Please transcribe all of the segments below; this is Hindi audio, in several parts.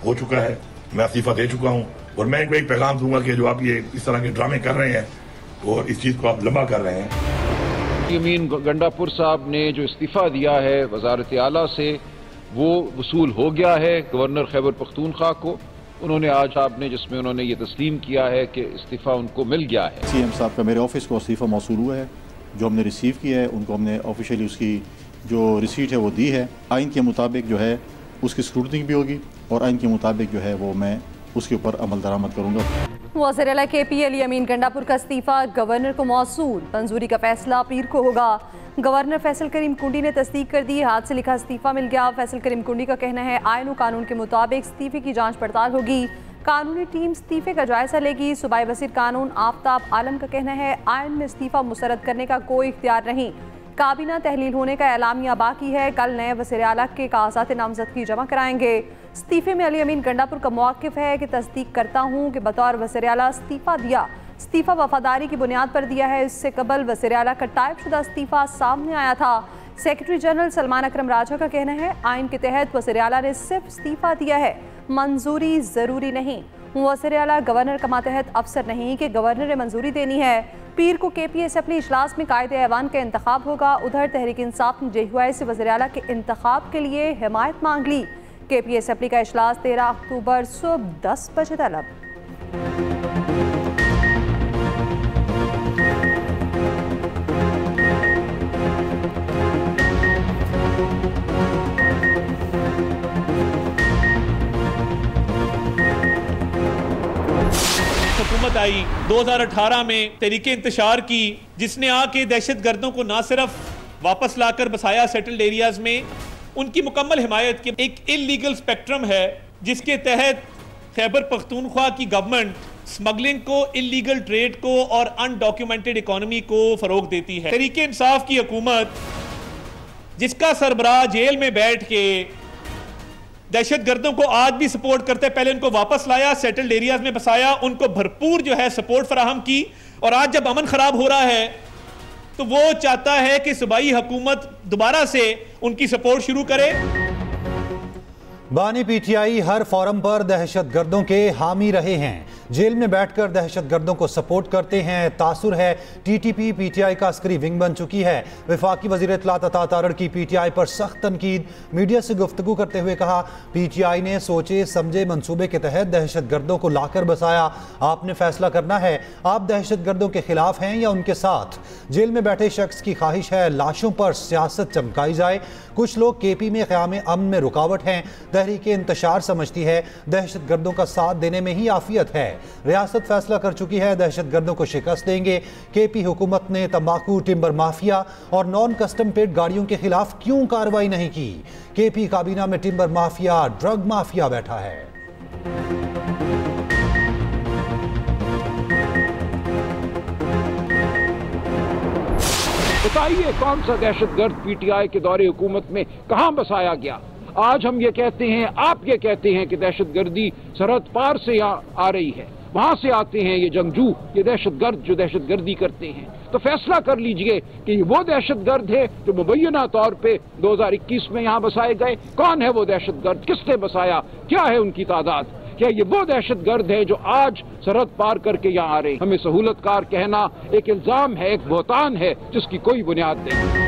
हो चुका है, मैं इस्तीफा दे चुका हूँ। और मैं इनको एक पैगाम दूंगा कि जो आप ये इस तरह के ड्रामे कर रहे हैं और इस चीज़ को आप लंबा कर रहे हैं। यमीन गंडापुर साहब ने जो इस्तीफा दिया है वजारत आला से, वो वसूल हो गया है गवर्नर खैबर पख्तूनख्वा को। उन्होंने आज आपने जिसमें उन्होंने ये तस्लीम किया है कि इस्तीफा उनको मिल गया है। सीएम साहब का मेरे ऑफिस को इस्तीफा मौसूल हुआ है, जो हमने रिसीव किया है उनको हमने ऑफिशियली उसकी जो रिसीट है वो दी है। आइन के मुताबिक जो है उसकी स्क्रूटनी भी होगी और आइन के मुताबिक जो है वो मैं उसके ऊपर अमल दरामद करूँगा। वज़ीर आला KP अली अमीन गंडापुर का इस्तीफा गवर्नर को मौसूल, मंजूरी का फैसला पीर को होगा। गवर्नर फैसल करीम कुंडी ने तस्दीक कर दी, हाथ से लिखा इस्तीफा मिल गया। फैसल करीम कुंडी का कहना है आईन और कानून के मुताबिक इस्तीफे की जांच पड़ताल होगी, कानूनी टीम इस्तीफे का जायजा लेगी। सूबाई वज़ीर कानून आफ्ताब आलम का कहना है आईन में इस्तीफा मुसरद करने का कोई इख्तियार नहीं, काबीना तहलील होने का एलामिया बाकी है। कल नए वज़ीर आला के कागजात नामजदगी जमा कराएंगे। इस्तीफे में अली अमीन गंडापुर का मौक़िफ़ है कि तस्दीक करता हूँ कि बतौर वज़ीर आला इस्तीफा दिया, इस्तीफा वफादारी की बुनियाद पर दिया है। इससे कबल वज़ीर आला का टाइपशुदा इस्तीफा सामने आया था। सेक्रेटरी जनरल सलमान अकरम राजा का कहना है आइन के तहत वज़ीर आला ने सिर्फ इस्तीफा दिया है, मंजूरी ज़रूरी नहीं। वज़ीर आला गवर्नर का मातहत अफसर नहीं कि गवर्नर ने मंजूरी देनी है। पीर को KP असेंबली इजलास में कायदे ऐवान का इंतखाब होगा। उधर तहरीक इंसाफ ने JUI से वज़ीर आला के इंतखाब के लिए हिमायत मांग ली। KP असेंबली का इजलास 13 अक्टूबर सुबह 10 बजे तलब। हुकूमत आई 2018 में तहरीके इंतशार की, जिसने आके दहशत गर्दों को ना सिर्फ वापस लाकर बसाया सेटल्ड एरियाज में, उनकी मुकम्मल हिमायत की। एक इलीगल स्पेक्ट्रम है जिसके तहत खैबर पख्तूनख्वा की गवर्नमेंट स्मगलिंग को, इलीगल ट्रेड को और अनडॉक्यूमेंटेड इकोनॉमी को फरोग देती है। तहरीके इंसाफ की हुकूमत, जिसका सरबराह जेल में बैठ के दहशत गर्दों को आज भी सपोर्ट करते हैं, पहले उनको वापस लाया, सेटल्ड एरियाज में बसाया, उनको भरपूर जो है सपोर्ट फराहम की, और आज जब अमन खराब हो रहा है तो वो चाहता है कि सूबाई हुकूमत दोबारा से उनकी सपोर्ट शुरू करे। बानी PTI हर फोरम पर दहशत गर्दों के हामी रहे हैं, जेल में बैठकर दहशत गर्दों को सपोर्ट करते हैं। तासुर है TTP PTI का अस्करी विंग बन चुकी है। वफाकी वज़ीर इत्तलात अता तारड़ की PTI पर सख्त तनकीद, मीडिया से गुफ्तगू करते हुए कहा PTI ने सोचे समझे मंसूबे के तहत दहशत गर्दों को लाकर बसाया, आपने फैसला करना है आप दहशत गर्दों के खिलाफ हैं या उनके साथ। जेल में बैठे शख्स की ख्वाहिश है लाशों पर सियासत चमकाई जाए। कुछ लोग KP में क़याम अमन में रुकावट हैं, तहरीके इंतशार समझती है दहशत गर्दों का साथ देने में ही आफियत है। रियासत फैसला कर चुकी है दहशत गर्दों को शिकस्त देंगे। KP हुकूमत ने तंबाकू, टिम्बर माफिया और नॉन कस्टम पेड गाड़ियों के खिलाफ क्यों कार्रवाई नहीं की? KP काबीना में टिम्बर माफिया, ड्रग माफिया बैठा है। बताइए कौन सा दहशतगर्द PTI के दौरे हुकूमत में कहां बसाया गया? आज हम ये कहते हैं, आप ये कहते हैं कि दहशतगर्दी सरहद पार से यहाँ आ रही है, वहां से आते हैं ये जंगजू, ये दहशतगर्द जो दहशतगर्दी करते हैं। तो फैसला कर लीजिए कि ये वो दहशतगर्द है जो मुबैना तौर पे 2021 में यहाँ बसाए गए। कौन है वो दहशतगर्द, किसने बसाया, क्या है उनकी तादाद? क्या ये वो दहशतगर्द है जो आज सरहद पार करके यहाँ आ रहे हैं? हमें सहूलतकार कहना एक इल्जाम है, एक बहतान है जिसकी कोई बुनियाद नहीं।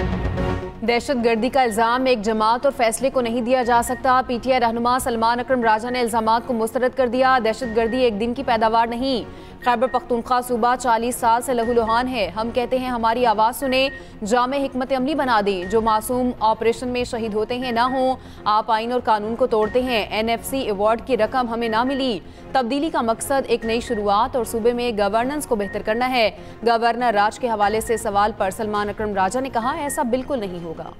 दहशतगर्दी का इल्ज़ाम एक जमात और फैसले को नहीं दिया जा सकता। PTI रहनुमा सलमान अकरम राजा ने इल्ज़ामात को मुस्तरद कर दिया। दहशतगर्दी एक दिन की पैदावार नहीं, खैबर पख्तूनख्वा सूबा 40 साल से लहूलुहान है। हम कहते हैं हमारी आवाज़ सुने, जामे हिकमत अमली बना दें। जो मासूम ऑपरेशन में शहीद होते हैं ना हो, आप आइन और कानून को तोड़ते हैं। NFC अवार्ड की रकम हमें ना मिली। तब्दीली का मकसद एक नई शुरुआत और सूबे में गवर्नेंस को बेहतर करना है। गवर्नर राज के हवाले से सवाल पर सलमान अकरम राजा ने कहा ऐसा बिल्कुल नहीं होगा।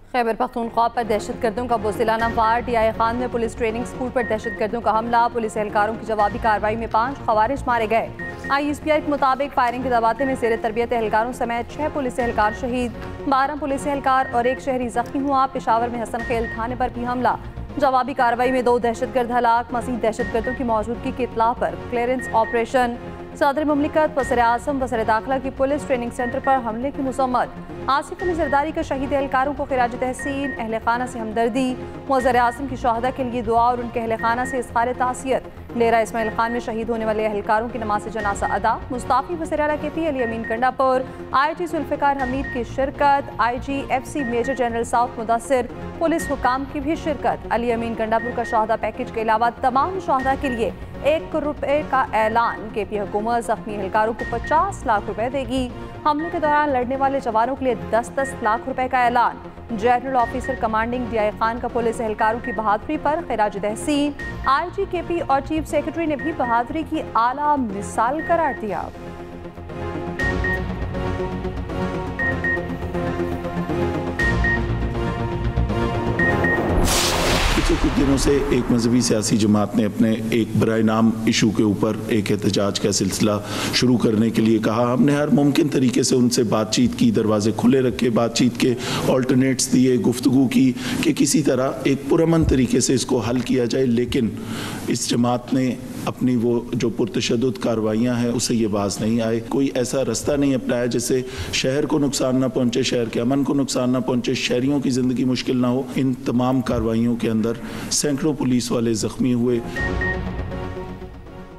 खैबर पख्तूनख्वा पर दहशतगर्दों का बुज़दिलाना वार। DI खान में पुलिस ट्रेनिंग स्कूल पर दहशतगर्दों का हमला, पुलिस एहलकारों की जवाबी कार्रवाई में 5 खवारिज मारे गए। ISPI के मुताबिक फायरिंग के दवाते में ज़ेर तरबियत एहलकारों समेत 6 पुलिस एहलकार शहीद, 12 पुलिस एहलकार और 1 शहरी जख्मी हुआ। पेशावर में हसन खेल थाने पर भी हमला, जवाबी कार्रवाई में 2 दहशतगर्द हलाक, मज़ीद दहशतगर्दों की मौजूदगी की इत्तला पर क्लियरेंस ऑपरेशन। सदर मुमलिकत वज़ीर आज़म वज़ीर दाखिला की पुलिस ट्रेनिंग सेंटर पर हमले की मज़म्मत। आसिफ अली जरदारी का शहीद एहलकारों को खिराज तहसीन, अहल खाना से हमदर्दी। वज़ीर आज़म की शहादा के लिए दुआ और उनके अहल खाना से इज़हार तासियत। डेरा इस्माइल खान में शहीद होने वाले एहलकारों की नमाज जनाजा अदा। मुस्ताफ़ी वज़ीर आला KP अली अमीन कंडापुर, IG जुल्फ़िकार हमीद की शिरकत। IG FC major general south Mudassir, police हुकाम की भी शिरकत। अली अमीन कंडापुर का शहादा पैकेज के अलावा तमाम शहादा के लिए 1 करोड़ रुपए का ऐलान। KP हुकूमत जख्मी एहलकारों को 50 लाख रुपए देगी। हमले के दौरान लड़ने वाले जवानों के लिए 10-10 लाख रुपए का ऐलान। General officer commanding DI Khan का पुलिस एहलकारों की बहादुरी पर खिराज तहसीन। IG KP और चीफ सेक्रेटरी ने भी बहादुरी की आला मिसाल करार दिया। पिछले कुछ दिनों से एक मजहबी सियासी जमात ने अपने एक बराए नाम इशू के ऊपर एक एहतजाज का सिलसिला शुरू करने के लिए कहा। हमने हर मुमकिन तरीके से उनसे बातचीत की, दरवाजे खुले रखे, बातचीत के ऑल्टरनेट्स दिए, गुफ्तगू की कि किसी तरह एक पुरअमन तरीके से इसको हल किया जाए, लेकिन इस जमात ने अपनी वो जो पुरतशद्दुद कार्रवाइयाँ हैं उससे ये बाज नहीं आए। कोई ऐसा रास्ता नहीं अपनाया जिससे शहर को नुकसान ना पहुँचे, शहर के अमन को नुकसान ना पहुँचे, शहरियों की ज़िंदगी मुश्किल ना हो। इन तमाम कार्रवाइयों के अंदर सैकड़ों पुलिस वाले ज़ख्मी हुए।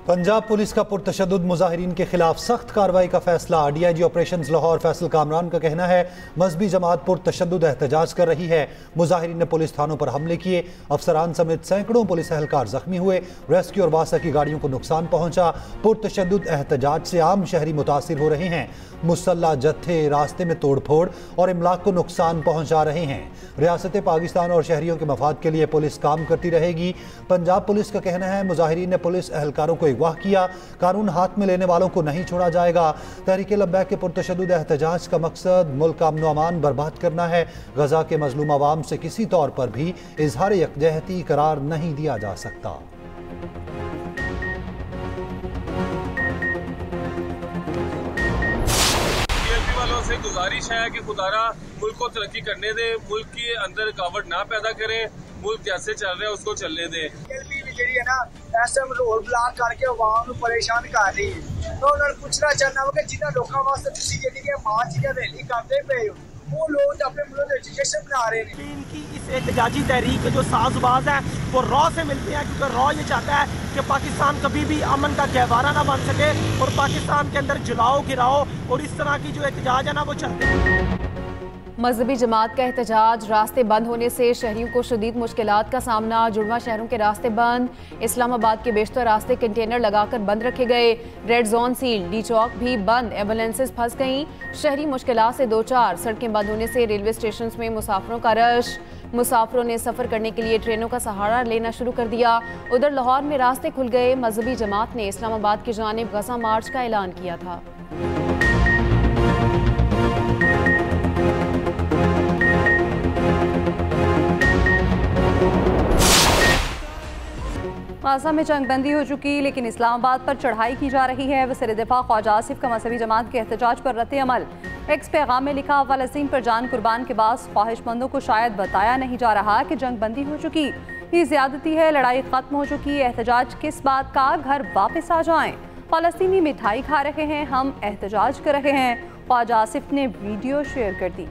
पंजाब पुलिस का पुरतशद्दुद मुजाहिरीन के खिलाफ सख्त कार्रवाई का फैसला। DIG ऑपरेशंस लाहौर फैसल कामरान का कहना है मजहबी जमात पुरतशद्दुद एहतजाज कर रही है। मुजाहिरीन ने पुलिस थानों पर हमले किए, अफसरान समेत सैकड़ों पुलिस एहलकार जख्मी हुए, रेस्क्यू और वासा की गाड़ियों को नुकसान पहुंचा। पुरतशद्दुद एहतजाज से आम शहरी मुतासिर हो रहे हैं। मुसल्ला जत्थे रास्ते में तोड़ फोड़ और इमलाक को नुकसान पहुंचा रहे हैं। रियासत पाकिस्तान और शहरियों के मफाद के लिए पुलिस काम करती रहेगी। पंजाब पुलिस का कहना है मुजाहिरीन ने पुलिस एहलकारों को अगवा किया, कानून हाथ में लेने वालों को नहीं छोड़ा जाएगा। तहरीक लब्बैक के पुरतशद्दुद एहतजाज का मकसद मुल्क का अमन अमान बर्बाद करना है। गजा के मजलूम अवाम से किसी तौर पर भी इजहार यकजहती करार नहीं दिया जा सकता। वालों से गुजारिश है कि खुदारा मुल्क को तरक्की करने दे, मुल्क के अंदर रुकावट ना पैदा करें, मुल्क जैसे चल रहा है उसको चलने दे। जी ना ऐसे रोड ब्लॉक करके आवाम परेशान कर रही है, तो उन्होंने पूछना चाहना हो कि जिन्होंने लोगों वास्ते तुसी जी मार्च की रैली करते पे हो वो लोग अपने मुल्क एजुकेशन बना रहे हैं। इनकी इस एहतजाजी तहरीक के जो साजबाज है वो रॉ से मिलते हैं, क्योंकि रॉ ये चाहता है कि पाकिस्तान कभी भी अमन का गहवारा ना बन सके और पाकिस्तान के अंदर जलाओ गिराओ और इस तरह की जो एहतजाज है ना वो चलते हैं। मजहबी जमात का एहतजाज, रास्ते बंद होने से शहरियों को शदीद मुश्किलात का सामना। जुड़वा शहरों के रास्ते बंद, इस्लामाबाद के बेशतर रास्ते कंटेनर लगाकर बंद रखे गए। रेड जोन सील, डी चौक भी बंद, एम्बुलेंसेज फंस गईं। शहरी मुश्किलात से दो चार, सड़कें बंद होने से रेलवे स्टेशन में मुसाफिरों का रश। मुसाफिरों ने सफ़र करने के लिए ट्रेनों का सहारा लेना शुरू कर दिया। उधर लाहौर में रास्ते खुल गए। मजहबी जमात ने इस्लामाबाद की जानिब गजा मार्च का ऐलान किया था। गाज़ा में जंगबंदी हो चुकी, लेकिन इस्लामाबाद पर चढ़ाई की जा रही है। वज़ीर दिफा ख्वाजा आसिफ का मजहबी जमात के एहतजाज पर रद्द अमल। एक्स पैगाम में लिखा, फ़लस्तीन पर जान कुर्बान के बाद ख्वाहिशमंदों को शायद बताया नहीं जा रहा कि जंगबंदी हो चुकी। ये ज़्यादती है, लड़ाई ख़त्म हो चुकी। एहतजाज किस बात का, घर वापस आ जाएं। फ़लस्तीनी मिठाई खा रहे हैं, हम एहतजाज कर रहे हैं। ख्वाजा आसिफ ने वीडियो शेयर कर दी।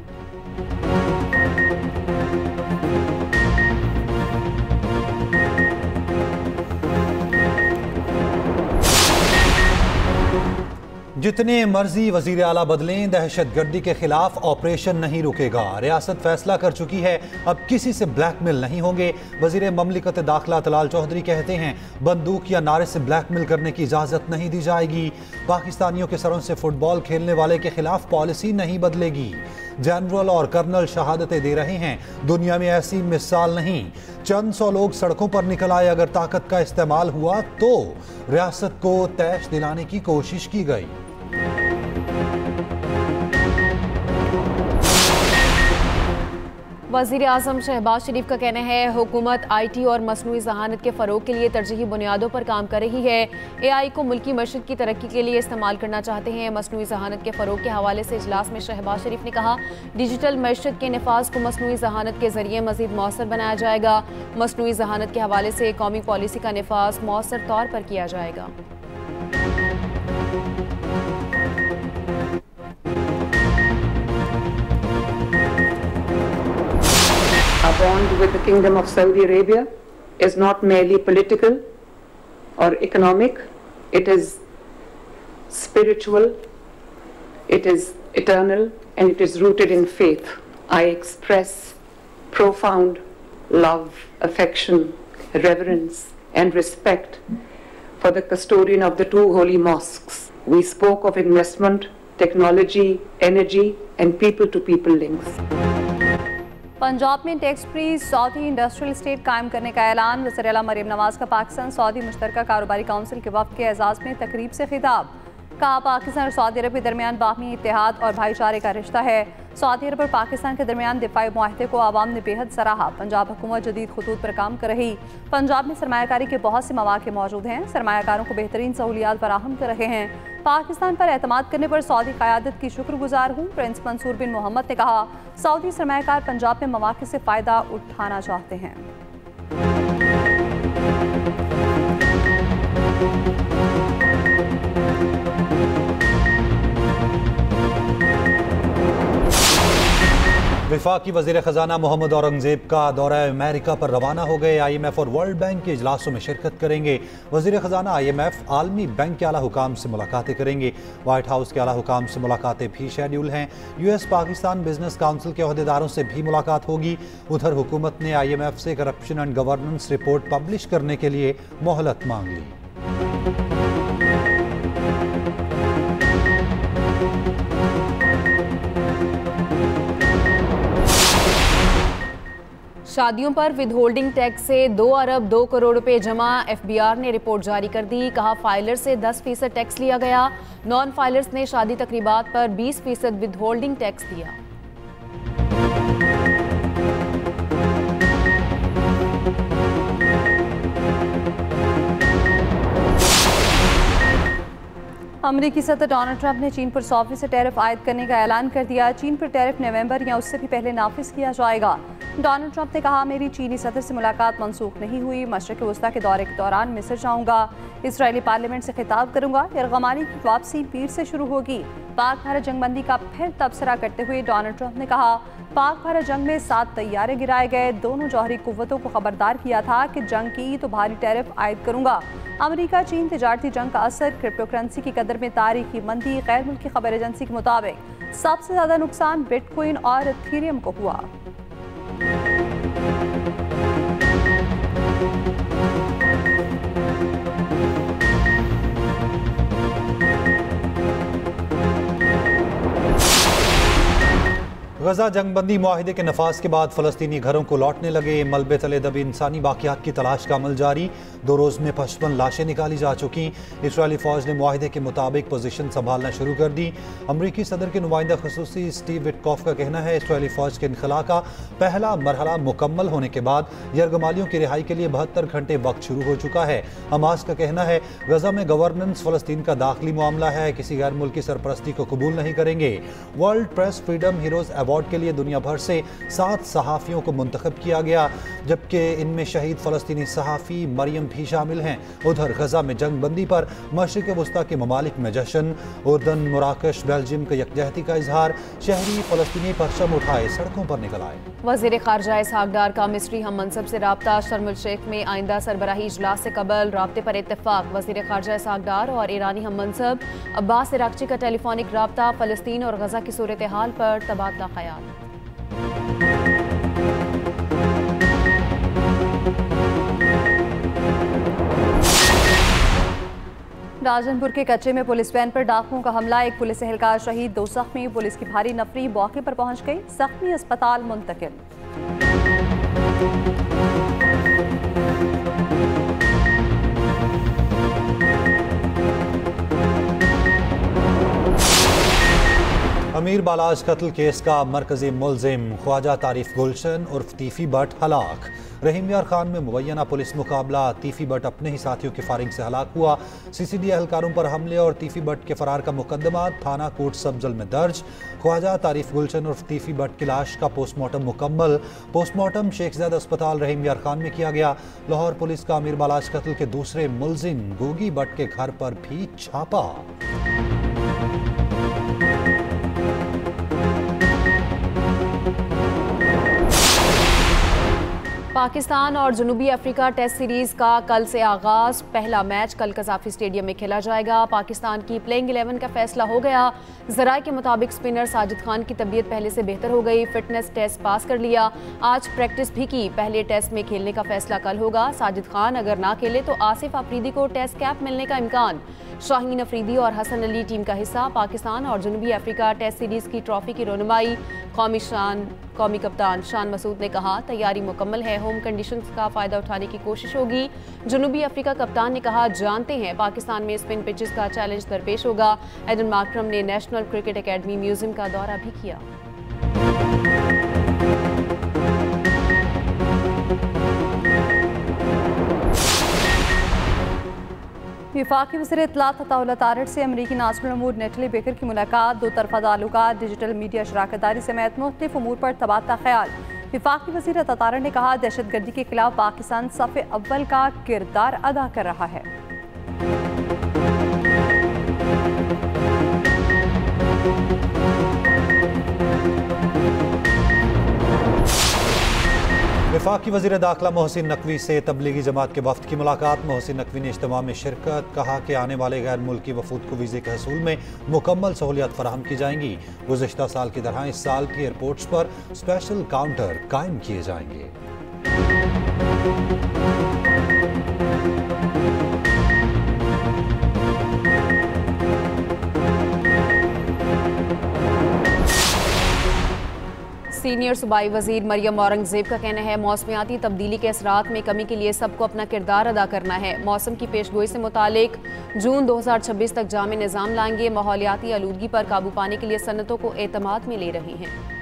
जितने मर्जी वजीर आला बदलें, दहशत गर्दी के खिलाफ ऑपरेशन नहीं रुकेगा। रियासत फैसला कर चुकी है, अब किसी से ब्लैकमेल नहीं होंगे। वजीर ममलिकत दाखिला तलाल चौधरी कहते हैं बंदूक या नारे से ब्लैकमेल करने की इजाज़त नहीं दी जाएगी। पाकिस्तानियों के सरों से फुटबॉल खेलने वाले के खिलाफ पॉलिसी नहीं बदलेगी। जनरल और कर्नल शहादतें दे रहे हैं, दुनिया में ऐसी मिसाल नहीं। चंद सौ लोग सड़कों पर निकल आए, अगर ताकत का इस्तेमाल हुआ तो रियासत को तैश दिलाने की कोशिश की गई। वज़ीर आज़म शहबाज शरीफ का कहना है हुकूमत IT और मसनूई ज़हानत के फ़रोग के लिए तरजीही बुनियादों पर काम कर रही है। AI को मुल्की मशरक़ की तरक्की के लिए इस्तेमाल करना चाहते हैं। मसनूई ज़हानत के फ़रोग के हवाले से इजलास में शहबाज शरीफ ने कहा डिजिटल मशरक़ के नफाज को मसनूई ज़हानत के ज़रिए मज़ीद मौसर बनाया जाएगा। मसनूई ज़हानत के हवाले से कौमी पॉलिसी का नफाज मौसर तौर पर किया जाएगा। Our bond with the Kingdom of Saudi Arabia is not merely political or economic, it is spiritual, it is eternal, and it is rooted in faith. I express profound love, affection, reverence, and respect for the custodian of the two holy mosques. We spoke of investment, technology, energy, and people-to-people links. Punjab में tax free Saudi industrial state कायम करने का ऐलान। वज़ीर आला मरियम नवाज का पाकिस्तान सऊदी मुश्तरका कारोबारी काउंसिल के वफ़द के एजाज़ में तकरीब से खिताब। कहा पाकिस्तान और सऊदी अरब के दरमियान बाहमी इत्तेहाद और भाईचारे का रिश्ता है। सऊदी अरब और पाकिस्तान के दरमियान दिफाई मुआहदे को आवाम ने बेहद सराहा। पंजाब हुकूमत जदीद खतूत पर काम कर रही। पंजाब में सरमायाकारी के बहुत से मौके मौजूद हैं। सरमायाकारों को बेहतरीन सहूलियात फराहम कर रहे हैं। पाकिस्तान पर एतमाद करने पर सऊदी क़यादत की शुक्रगुजार हूँ। प्रिंस मंसूर बिन मोहम्मद ने कहा सऊदी सरमायाकार पंजाब में मौके से फ़ायदा उठाना चाहते हैं। वफाकी वज़ीर ख़जाना मोहम्मद औरंगज़ेब का दौरा अमेरिका पर रवाना हो गए। IMF और वर्ल्ड बैंक के इजलासों में शिरकत करेंगे। वज़ीर ख़जाना IMF आलमी बैंक के आला हुकाम से मुलाकातें करेंगे। वाइट हाउस के आला हुकाम से मुलाकातें भी शेड्यूल हैं। US पाकिस्तान बिजनेस काउंसिल के अहदेदारों से भी मुलाकात होगी। उधर हुकूमत ने IMF से corruption and governance report publish करने के लिए मोहलत मांग ली। शादियों पर विदहोल्डिंग टैक्स से 2 अरब 2 करोड़ रुपए जमा। FBR ने रिपोर्ट जारी कर दी। कहा फाइलर से 10% टैक्स लिया गया। नॉन फाइलर्स ने शादी तकरीबात पर 20% विदहोल्डिंग टैक्स दिया। अमरीकी सदर डोनाल्ड ट्रंप ने चीन पर 100% टैरिफ आयद करने का ऐलान कर दिया। चीन पर टैरिफ नवंबर या उससे भी पहले नाफिज किया जाएगा। डोनाल्ड ट्रंप ने कहा मेरी चीनी सदर से मुलाकात मनसूख नहीं हुई। मशरक़ वस्ता के दौरे के दौरान मिस्र जाऊंगा। इसराइली पार्लियामेंट से खिताब करूंगा। यरगमानी की वापसी पीर से शुरू होगी। पाक भारत जंगबंदी का फिर तबसरा करते हुए डोनाल्ड ट्रंप ने कहा पाक भारत जंग में 7 तैयारे गिराए गए। दोनों जौहरी कुव्वतों को खबरदार किया था कि जंग की तो भारी टैरिफ आयद करूंगा। अमेरिका चीन तिजारती जंग का असर क्रिप्टो करेंसी की कदर में तारीखी मंदी। गैर मुल्की खबर एजेंसी के मुताबिक सबसे ज्यादा नुकसान बिटकॉइन और इथेरियम को हुआ। गजा जंगबंदी मुआहिदे के नफाज के बाद फ़लस्तीनी घरों को लौटने लगे। मलबे तले दबी इंसानी बाकियात की तलाश का अमल जारी। 2 रोज़ में 55 लाशें निकाली जा चुकी। इसराइली फ़ौज ने मुआहिदे के मुताबिक पोजीशन संभालना शुरू कर दी। अमरीकी सदर के नुमाइंदा खसूसी स्टीव विटकॉफ का कहना है इसराइली फ़ौज के इनखला का पहला मरहला मुकम्मल होने के बाद यरगमालियों की रिहाई के लिए 72 घंटे वक्त शुरू हो चुका है। हमास का कहना है गजा में गवर्नेंस फ़लस्तीन का दाखिली मामला है, किसी गैर मुल्की सरपरस्ती को कबूल नहीं करेंगे। World press freedom heroes award के लिए दुनिया भर से 7 सहाफ़ियों को मुंतखब किया गया, जबकि इनमें शहीद फ़लस्तीनी सहाफ़ी मरियम भी शामिल हैं। उधर गजा में जंगबंदी पर मशरिक़ वस्ता के ममालिक में जश्न। उर्दन, मराकश, बेल्जियम के यकजहती का इजहार। शहरी फ़लस्तीनी परचम उठाए सड़कों पर निकल आए। वज़ीर ख़ारजा इसहाक़ डार का मिस्री हम मनसब से राब्ता। शर्म अल शेख में आइंदा सरबराही इजलास से कबल राब्ते पर इत्तेफाक। वज़ीर ख़ारजा इसहाक़ डार और ईरानी हम मनसब अब्बास इराक़ची का टेलीफोनिक राब्ता। फ़लस्तीन और गजा की सूरत हाल पर तबादला ख्याल। राजनपुर के कच्चे में पुलिस वैन पर डाकुओं का हमला। एक पुलिस एहलकार शहीद, 2 जख्मी। पुलिस की भारी नफरी मौके पर पहुंच गई। जख्मी अस्पताल मुंतकिल। अमीर बालाज कत्ल केस का मरकजी मुलजिम ख्वाजा तारीफ गुलशन उर्फ तीफी भट्ट हलाक। रहीम यार खान में मुबैना पुलिस मुकाबला, तीफी भट्ट अपने ही साथियों की फायरिंग से हलाक हुआ। CCD एहलकारों पर हमले और तीफी भट्ट के फरार का मुकदमा थाना कोट सबजल में दर्ज। ख्वाजा तारीफ गुलशन उर्फ तीफी भट्ट की लाश का पोस्टमार्टम मुकम्मल। पोस्टमार्टम शेख ज़ैद अस्पताल रहीम यार खान में किया गया। लाहौर पुलिस का अमीर बालाज कत्ल के दूसरे मुलजिम गोगी भट्ट के घर पर भी छापा। पाकिस्तान और जनूबी अफ्रीका टेस्ट सीरीज का कल से आगाज। पहला मैच कल कज़ाफी स्टेडियम में खेला जाएगा। पाकिस्तान की प्लेइंग 11 का फैसला हो गया। ज़राए के मुताबिक स्पिनर साजिद खान की तबीयत पहले से बेहतर हो गई, फिटनेस टेस्ट पास कर लिया, आज प्रैक्टिस भी की। पहले टेस्ट में खेलने का फैसला कल होगा। साजिद खान अगर ना खेले तो आसिफ अफरीदी को टेस्ट कैप मिलने का इम्कान। शाहीन अफरीदी और हसन अली टीम का हिस्सा। पाकिस्तान और जनूबी अफ्रीका टेस्ट सीरीज की ट्रॉफी की रोनुमाई कौमी कप्तान शान मसूद ने कहा, तैयारी मुकम्मल है, होम कंडीशंस का फ़ायदा उठाने की कोशिश होगी। जनूबी अफ्रीका कप्तान ने कहा, जानते हैं पाकिस्तान में स्पिन पिचेस का चैलेंज दरपेश होगा। एडन मार्करम ने नेशनल क्रिकेट एकेडमी म्यूजियम का दौरा भी किया। वफाकी वज़ीर इत्तलात अताउल्लाह तारड़ से अमरीकी नाज़िरुल उमूर नेटली बेकर की मुलाकात। दो तरफ़ा ताल्लुकात, डिजिटल मीडिया शराकतदारी समेत मुख्तलिफ उमूर पर तबादला ख्याल। वफाकी वज़ीर तारड़ ने कहा, दहशतगर्दी के खिलाफ पाकिस्तान सफ़े अव्वल का किरदार अदा कर रहा है। वफाकी वज़ीर दाखिला मोहसिन नकवी से तबलीगी जमात के वफ़द की मुलाकात। मोहसिन नकवी ने इज्तिमा में शिरकत, कहा कि आने वाले गैर मुल्की वफूद को वीज़े के हसूल में मुकम्मल सहूलियत फराहम की जाएंगी। गुज़िश्ता साल की तरह इस साल की एयरपोर्ट्स पर स्पेशल काउंटर कायम किए जाएंगे। सीनियर सूबाई वजीर मरियम औरंगजेब का कहना है, मौसमियाती तब्दीली के असरात में कमी के लिए सबको अपना किरदार अदा करना है। मौसम की पेशगोई से मुतालिक जून 2026 तक जामे निज़ाम लाएंगे। माहौलियाती आलूदगी पर काबू पाने के लिए सनतों को एतमाद में ले रही हैं।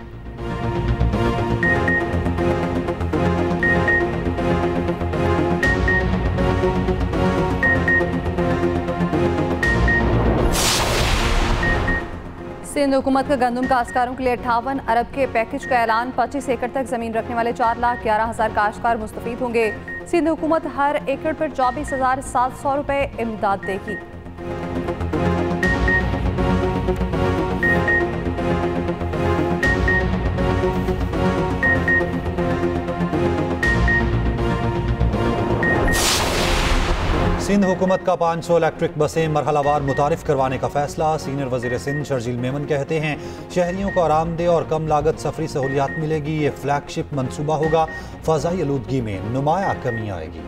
सिंध हुकूमत का गंदम काश्तकारों के लिए 58 अरब के पैकेज का ऐलान। 25 एकड़ तक जमीन रखने वाले 4,11,000 काश्तकार मुस्तफीद होंगे। सिंध हुकूमत हर एकड़ पर 24,700 रुपए इमदाद देगी। सिंध हुकूमत का 500 इलेक्ट्रिक बसें मरहलावार मुतारिफ करवाने का फैसला। सीनियर वज़ीर सिंध शर्जील मेमन कहते हैं, शहरियों को आरामदेह और कम लागत सफरी सहूलियात मिलेगी। ये फ्लैगशिप मनसूबा होगा। फ़ज़ाई आलूदगी में नुमाया कमी आएगी।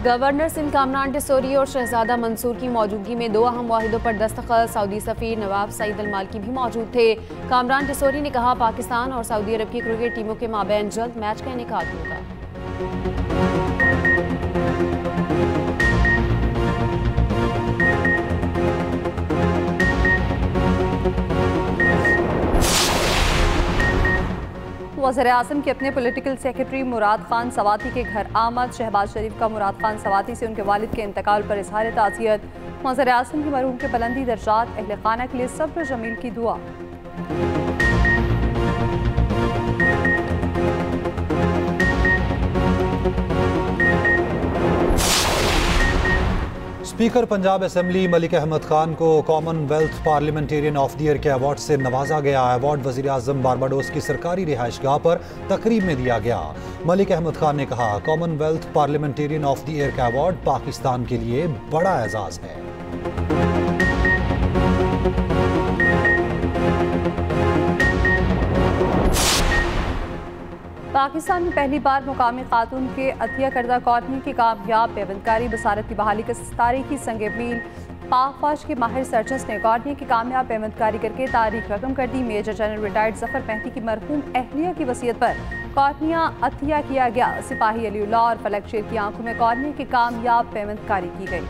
गवर्नर सिंध कामरान टिसोरी और शहजादा मंसूर की मौजूदगी में 2 अहम मुआहिदों पर दस्तखत। सऊदी सफीर नवाब सईद अल मालकी भी मौजूद थे। कामरान टिसोरी ने कहा, पाकिस्तान और सऊदी अरब की क्रिकेट टीमों के माबैन जल्द मैच का इनेकाद होगा। वज़ीर-ए-आज़म के अपने पॉलिटिकल सेक्रेटरी मुराद खान सवाती के घर आमद। शहबाज शरीफ का मुराद खान सवाती से उनके वालिद के इंतकाल पर इज़हार ताज़ियत। वज़ीर-ए-आज़म की मरहूम के बुलंदी दर्जात, अहले खाना के लिए सब्र जमील की दुआ। स्पीकर पंजाब असेंबली मलिक अहमद खान को Commonwealth parliamentarian of the year के अवार्ड से नवाजा गया। अवार्ड वज़ीर आज़म बारबाडोस की सरकारी रिहाइशगाह पर तकरीब में दिया गया। मलिक अहमद खान ने कहा, Commonwealth parliamentarian of the year का अवार्ड पाकिस्तान के लिए बड़ा एजाज़ है। पाकिस्तान में पहली बार मुकामी खातून के अतिया करदा कॉर्निया की कामयाब पेवंदकारी बसारत की बहाली का तारीखी संग मील। पाक फौज के माहिर सर्जन्स ने कॉर्निया की कामयाब पेवंदकारी करके तारीख रकम कर दी। Major general retired Zafar Mehdi की मरहूम अहलिया की वसीयत पर कॉर्निया अतिया किया गया। सिपाही अलीउल्लाह और फलक शेर की आंखों में कॉर्निया की कामयाब पेवंदकारी की गई।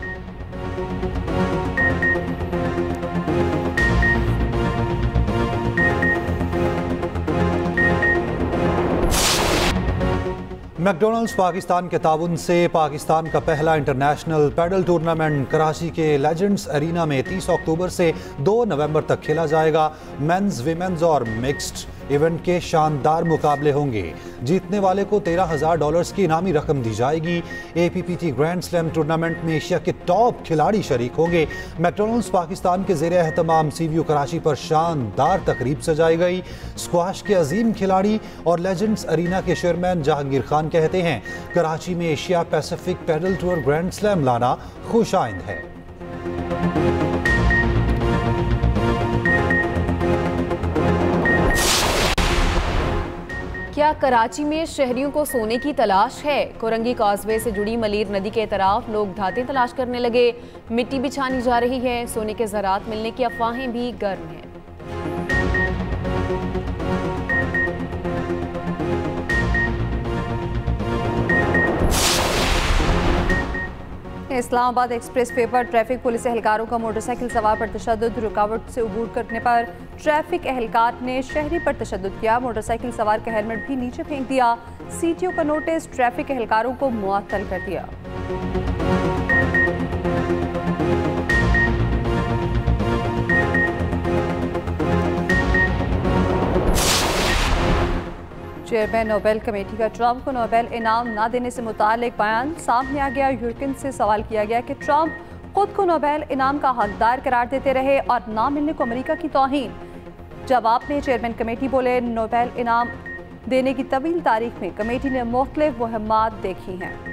मैकडॉनल्ड्स पाकिस्तान के ताउन से पाकिस्तान का पहला इंटरनेशनल पैडल टूर्नामेंट कराची के लेजेंड्स एरिना में 30 अक्टूबर से 2 नवंबर तक खेला जाएगा। मेंस, विमेंस और मिक्स्ड इवेंट के शानदार मुकाबले होंगे। जीतने वाले को $13,000 की इनामी रकम दी जाएगी। APPT ग्रैंड स्लैम टूर्नामेंट में एशिया के टॉप खिलाड़ी शरीक होंगे। मैकडॉनल्ड्स पाकिस्तान के ज़ेरे एहतमाम CVU कराची पर शानदार तकरीब सजाई गई। स्क्वाश के अजीम खिलाड़ी और लेजेंड्स एरिना के चेयरमैन जहांगीर खान कहते हैं, कराची में Asia Pacific padel tour grand slam लाना खुशाइंद है। क्या कराची में शहरियों को सोने की तलाश है? कोरंगी कॉजवे से जुड़ी मलीर नदी के तरफ लोग धातें तलाश करने लगे। मिट्टी बिछानी जा रही है। सोने के ज़रात मिलने की अफवाहें भी गर्म हैं। इस्लामाबाद एक्सप्रेस वे पर ट्रैफिक पुलिस एहलकारों का मोटरसाइकिल सवार पर तशद्दुद। रुकावट से अबूर करने पर ट्रैफिक एहलकार ने शहरी पर तशद्दुद किया। मोटरसाइकिल सवार का हेलमेट भी नीचे फेंक दिया। CTO का नोटिस ट्रैफिक एहलकारों को मुअत्तल कर दिया। चेयरमैन नोबेल कमेटी का ट्रंप को नोबेल इनाम न देने से मुतालिक बयान सामने आ गया। यूरकिन से सवाल किया गया कि ट्रंप खुद को नोबेल इनाम का हकदार करार देते रहे और ना मिलने को अमेरिका की तौहीन। जवाब में चेयरमैन कमेटी बोले, नोबेल इनाम देने की तवील तारीख में कमेटी ने मुख्तलिफ मुहिम्मात देखी हैं।